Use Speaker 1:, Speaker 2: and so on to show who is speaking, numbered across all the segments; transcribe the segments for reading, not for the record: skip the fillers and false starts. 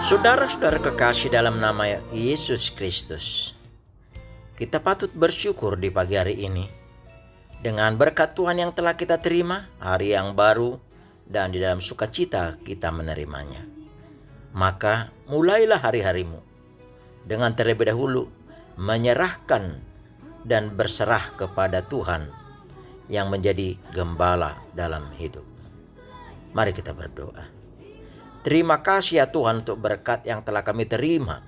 Speaker 1: Saudara-saudara kekasih dalam nama Yesus Kristus, kita patut bersyukur di pagi hari ini dengan berkat Tuhan yang telah kita terima, hari yang baru, dan di dalam sukacita kita menerimanya. Maka mulailah hari-harimu dengan terlebih dahulu menyerahkan dan berserah kepada Tuhan yang menjadi gembala dalam hidupmu. Mari kita berdoa. Terima kasih ya Tuhan untuk berkat yang telah kami terima.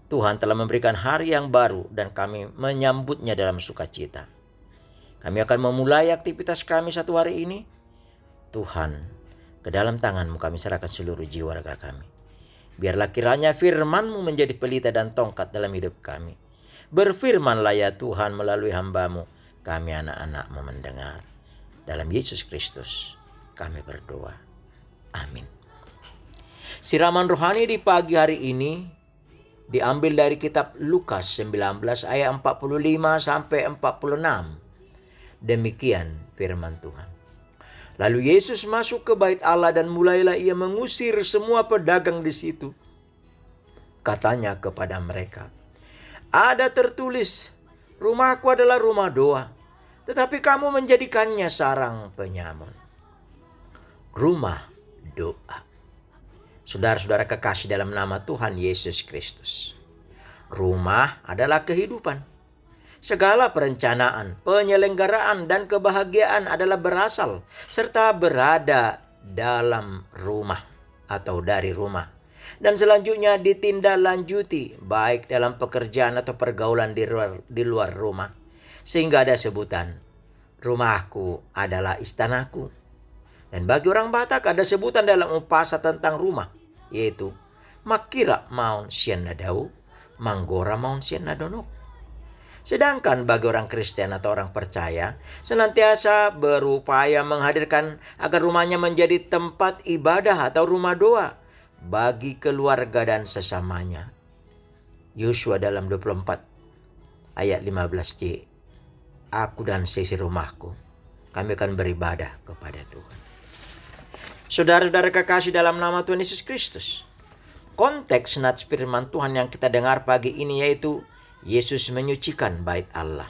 Speaker 1: Tuhan telah memberikan hari yang baru dan kami menyambutnya dalam sukacita. Kami akan memulai aktivitas kami satu hari ini. Tuhan, ke dalam tangan-Mu kami serahkan seluruh jiwa raga kami. Biarlah kiranya firman-Mu menjadi pelita dan tongkat dalam hidup kami. Berfirmanlah ya Tuhan melalui hamba-Mu, kami anak-anak-Mu mendengar. Dalam Yesus Kristus kami berdoa. Amin. Siraman rohani di pagi hari ini diambil dari kitab Lukas 19 ayat 45 sampai 46. Demikian firman Tuhan. Lalu Yesus masuk ke bait Allah dan mulailah ia mengusir semua pedagang di situ. Katanya kepada mereka, "Ada tertulis, rumahku adalah rumah doa, tetapi kamu menjadikannya sarang penyamun." Rumah doa. Saudara-saudara kekasih dalam nama Tuhan Yesus Kristus. Rumah adalah kehidupan. Segala perencanaan, penyelenggaraan, dan kebahagiaan adalah berasal serta berada dalam rumah atau dari rumah. Dan selanjutnya ditindaklanjuti baik dalam pekerjaan atau pergaulan di luar rumah. Sehingga ada sebutan, rumahku adalah istanaku. Dan bagi orang Batak ada sebutan dalam upasa tentang rumah, yaitu Makira maun sian nadau, Manggora maun sian nadonok. Sedangkan bagi orang Kristen atau orang percaya, senantiasa berupaya menghadirkan agar rumahnya menjadi tempat ibadah atau rumah doa bagi keluarga dan sesamanya. Yosua dalam 24 ayat 15c, "Aku dan sisi rumahku, kami akan beribadah kepada Tuhan." Saudara-saudara kekasih dalam nama Tuhan Yesus Kristus, konteks nats firman Tuhan yang kita dengar pagi ini yaitu Yesus menyucikan bait Allah.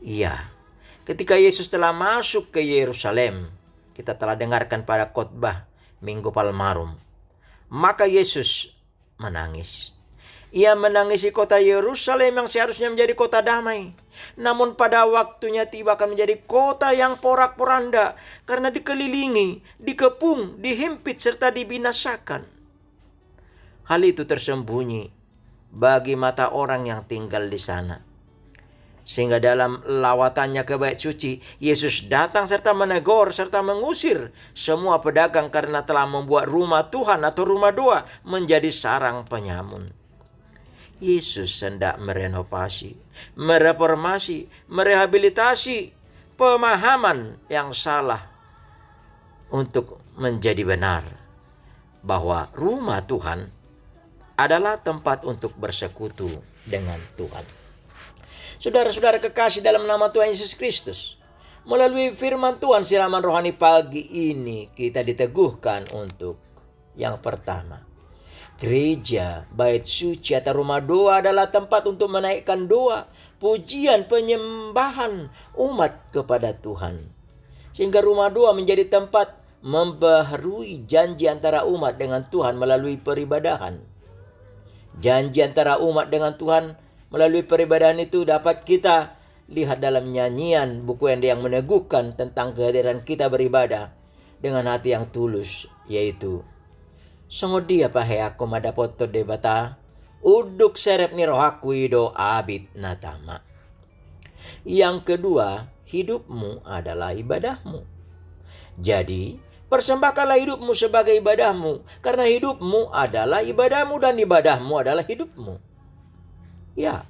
Speaker 1: Iya, ketika Yesus telah masuk ke Yerusalem, kita telah dengarkan pada khotbah Minggu Palmarum, maka Yesus menangis. Ia menangisi kota Yerusalem yang seharusnya menjadi kota damai. Namun pada waktunya tiba akan menjadi kota yang porak-poranda karena dikelilingi, dikepung, dihimpit serta dibinasakan. Hal itu tersembunyi bagi mata orang yang tinggal di sana. Sehingga dalam lawatannya ke bait suci, Yesus datang serta menegur serta mengusir semua pedagang karena telah membuat rumah Tuhan atau rumah doa menjadi sarang penyamun. Yesus hendak merenovasi, mereformasi, merehabilitasi pemahaman yang salah untuk menjadi benar bahwa rumah Tuhan adalah tempat untuk bersekutu dengan Tuhan. Saudara-saudara kekasih dalam nama Tuhan Yesus Kristus, melalui firman Tuhan siraman rohani pagi ini kita diteguhkan untuk yang pertama, gereja, bait suci atau rumah doa adalah tempat untuk menaikkan doa, pujian, penyembahan umat kepada Tuhan. Sehingga rumah doa menjadi tempat membaharui janji antara umat dengan Tuhan melalui peribadahan. Janji antara umat dengan Tuhan melalui peribadahan itu dapat kita lihat dalam nyanyian buku yang meneguhkan tentang kehadiran kita beribadah dengan hati yang tulus, yaitu "Songodia pahe aku madapoto debata, uduk serep ni rohaku ido abid natama." Yang kedua, hidupmu adalah ibadahmu. Jadi, persembahkanlah hidupmu sebagai ibadahmu, karena hidupmu adalah ibadahmu dan ibadahmu adalah hidupmu. Ya,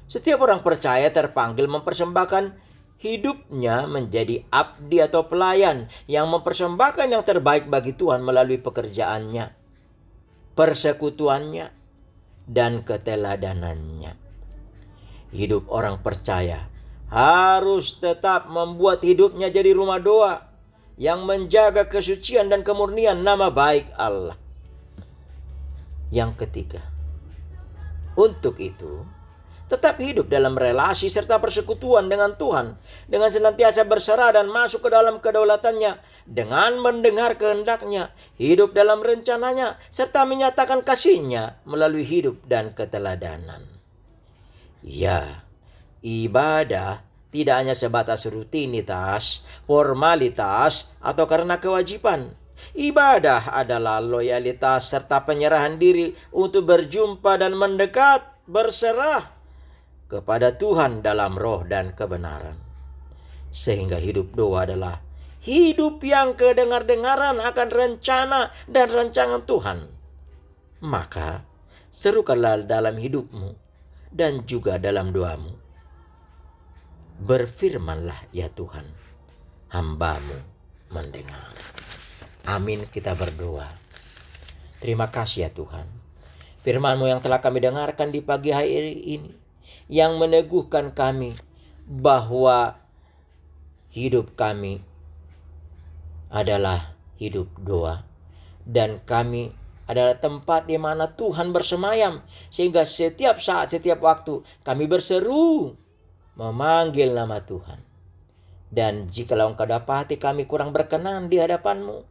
Speaker 1: setiap orang percaya terpanggil mempersembahkan hidupnya menjadi abdi atau pelayan yang mempersembahkan yang terbaik bagi Tuhan melalui pekerjaannya, persekutuannya, dan keteladanannya. Hidup orang percaya harus tetap membuat hidupnya jadi rumah doa yang menjaga kesucian dan kemurnian nama baik Allah. Yang ketiga, untuk itu, tetap hidup dalam relasi serta persekutuan dengan Tuhan, dengan senantiasa berserah dan masuk ke dalam kedaulatannya, dengan mendengar kehendak-Nya, hidup dalam rencananya, serta menyatakan kasih-Nya melalui hidup dan keteladanan. Ya, ibadah tidak hanya sebatas rutinitas, formalitas, atau karena kewajiban. Ibadah adalah loyalitas serta penyerahan diri untuk berjumpa dan mendekat, berserah kepada Tuhan dalam roh dan kebenaran. Sehingga hidup doa adalah hidup yang kedengar-dengaran akan rencana dan rancangan Tuhan. Maka serukanlah dalam hidupmu dan juga dalam doamu. Berfirmanlah ya Tuhan, hamba-Mu mendengar. Amin, kita berdoa. Terima kasih ya Tuhan. Firman-Mu yang telah kami dengarkan di pagi hari ini, yang meneguhkan kami bahwa hidup kami adalah hidup doa, dan kami adalah tempat di mana Tuhan bersemayam, sehingga setiap saat, setiap waktu kami berseru memanggil nama Tuhan. Dan jikalau Engkau dapati kami kurang berkenan di hadapan-Mu,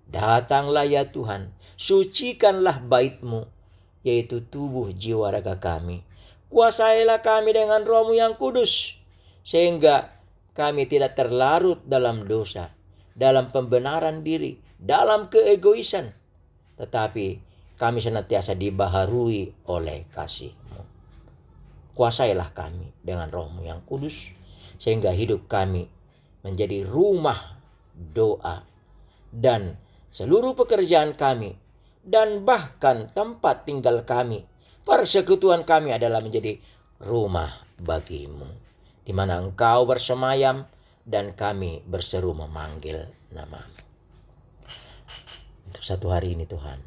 Speaker 1: datanglah ya Tuhan, sucikanlah bait-Mu, yaitu tubuh, jiwa, raga kami. Kuasailah kami dengan Roh-Mu yang kudus, sehingga kami tidak terlarut dalam dosa, dalam pembenaran diri, dalam keegoisan, tetapi kami senantiasa dibaharui oleh kasih-Mu. Kuasailah kami dengan Roh-Mu yang kudus, sehingga hidup kami menjadi rumah doa, dan seluruh pekerjaan kami, dan bahkan tempat tinggal kami, persekutuan kami adalah menjadi rumah bagi-Mu, di mana Engkau bersemayam dan kami berseru memanggil nama-Mu. Untuk satu hari ini Tuhan,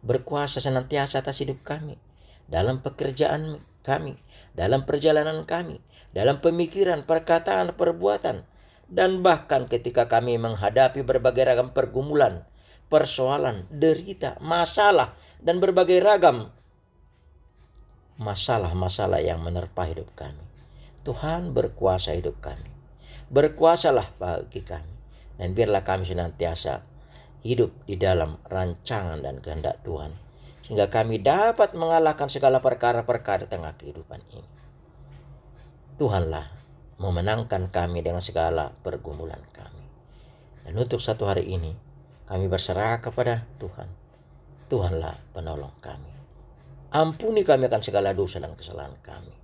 Speaker 1: berkuasa senantiasa atas hidup kami, dalam pekerjaan kami, dalam perjalanan kami, dalam pemikiran, perkataan, perbuatan, dan bahkan ketika kami menghadapi berbagai ragam pergumulan, persoalan, derita, masalah, dan berbagai ragam masalah-masalah yang menerpa hidup kami. Tuhan berkuasa hidup kami. Berkuasalah bagi kami. Dan biarlah kami senantiasa hidup di dalam rancangan dan kehendak Tuhan, sehingga kami dapat mengalahkan segala perkara-perkara di tengah kehidupan ini. Tuhanlah memenangkan kami dengan segala pergumulan kami. Dan untuk satu hari ini, kami berserah kepada Tuhan. Tuhanlah penolong kami. Ampuni kami akan segala dosa dan kesalahan kami.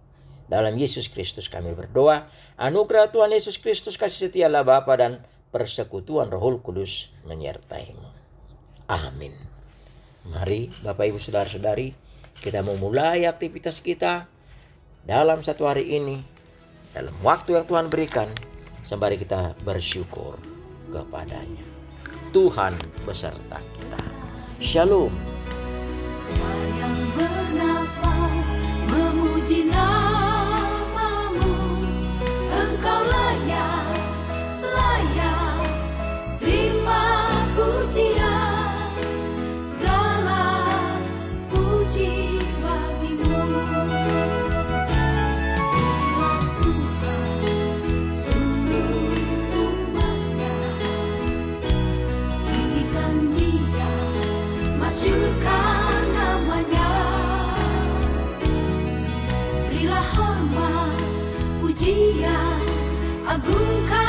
Speaker 1: Dalam Yesus Kristus kami berdoa. Anugerah Tuhan Yesus Kristus, kasih setia Allah Bapa, dan persekutuan Roh Kudus menyertai-Mu. Amin. Mari Bapak Ibu Saudara-saudari, kita memulai aktivitas kita dalam satu hari ini, dalam waktu yang Tuhan berikan, sembari kita bersyukur kepada-Nya. Tuhan beserta kita. Shalom.
Speaker 2: Yang bernafas memuji nama-Mu, Engkau layak terima pujian, segala puji bagi-Mu. Tuhan, seluruh umat-Nya, tinggikan Dia, masyurkan nama-Nya. Berilah hormat, pujian, agungkan